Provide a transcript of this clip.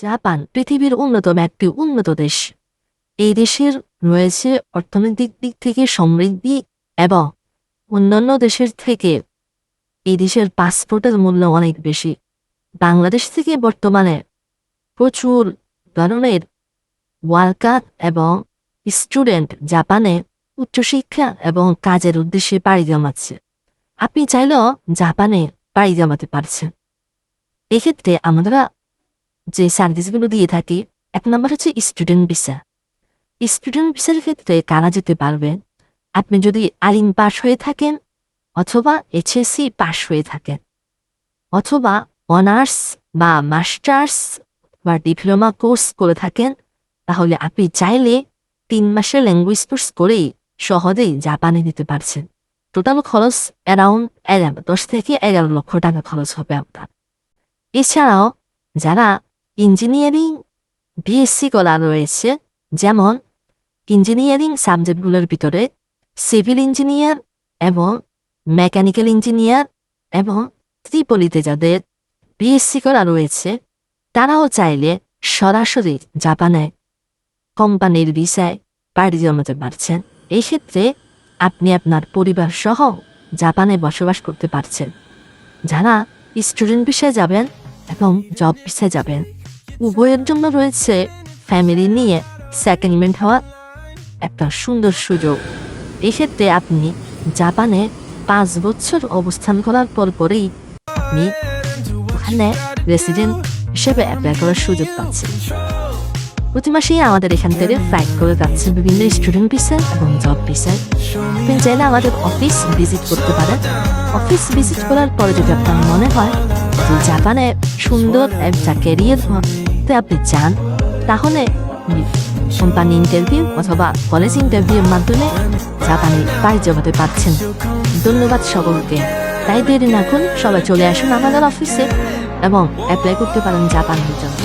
Japan পৃথিবীর অন্যতম একটি উন্নত দেশ। এই দেশের রয়েছে অর্থনৈতিক দিক থেকে সমৃদ্ধি এবং অন্যান্য দেশের থেকে এই দেশের পাসপোর্টের মূল্য অনেক বেশি। বাংলাদেশ থেকে বর্তমানে প্রচুর ধরনের ওয়ার্কার এবং স্টুডেন্ট জাপানে উচ্চশিক্ষা এবং কাজের উদ্দেশ্যে পাড়ি জমাচ্ছে। আপনি চাইলেও জাপানে পাড়ি জমাতে পারছেন। এক্ষেত্রে আমরা যে সার্ভিসগুলো দিয়ে থাকি, এক নম্বর হচ্ছে স্টুডেন্ট ভিসা। স্টুডেন্ট ভিসার ক্ষেত্রে কারা যেতে পারবেন? আপনি যদি আলিম পাস হয়ে থাকেন, অথবা এইচএসসি পাস হয়ে থাকেন, অথবা অনার্স বা মাস্টার্স বা ডিপ্লোমা কোর্স করে থাকেন, তাহলে আপনি চাইলে 3 মাসের ল্যাঙ্গুয়েজ কোর্স করেই সহজেই জাপানে যেতে পারছেন। টোটাল খরচ অ্যারাউন্ড 10 থেকে 11 লক্ষ টাকা খরচ হবে আপনার। এছাড়াও যারা ইঞ্জিনিয়ারিং বিএসসি করা রয়েছে, যেমন ইঞ্জিনিয়ারিং সাবজেক্টগুলোর ভিতরে সিভিল ইঞ্জিনিয়ার এবং মেকানিক্যাল ইঞ্জিনিয়ার এবং ত্রিপলিতে যাদের বিএসসি করা রয়েছে, তারাও চাইলে সরাসরি জাপানে কোম্পানির ভিসায় পাড়ি জমাতে পারছেন। এই ক্ষেত্রে আপনি আপনার পরিবার সহ জাপানে বসবাস করতে পারছেন। যারা স্টুডেন্ট ভিসায় যাবেন এবং জব ভিসায় যাবেন, উভয়ের জন্য রয়েছে ফ্যামিলি নিয়ে সেটেলমেন্ট হওয়ার একটা সুন্দর সুযোগ। এক্ষেত্রে আপনি জাপানে 5 বছর অবস্থান করার পরেই আপনি ওখানে রেসিডেন্ট হিসেবে অ্যাপ্লাই করার সুযোগ পাচ্ছেন। প্রতি মাসেই আমাদের এখান থেকে ফ্লাইট করে যাচ্ছে বিভিন্ন স্টুডেন্ট ভিসায় এবং জব ভিসায়। আপনি চাইলে আমাদের অফিস ভিজিট করতে পারেন। অফিস ভিজিট করার পরে যদি আপনার মনে হয় যে জাপানে সুন্দর একটা ক্যারিয়ার করতে আপনি চান, তাহলে কোম্পানি ইন্টারভিউ অথবা কলেজ ইন্টারভিউর মাধ্যমে জাপানে পাড়ি জমাতে পারছেন। ধন্যবাদ সকলকে। তাই দেরি না করুন, সবাই চলে আসুন আমাদের অফিসে এবং অ্যাপ্লাই করতে পারেন জাপানের জন্য।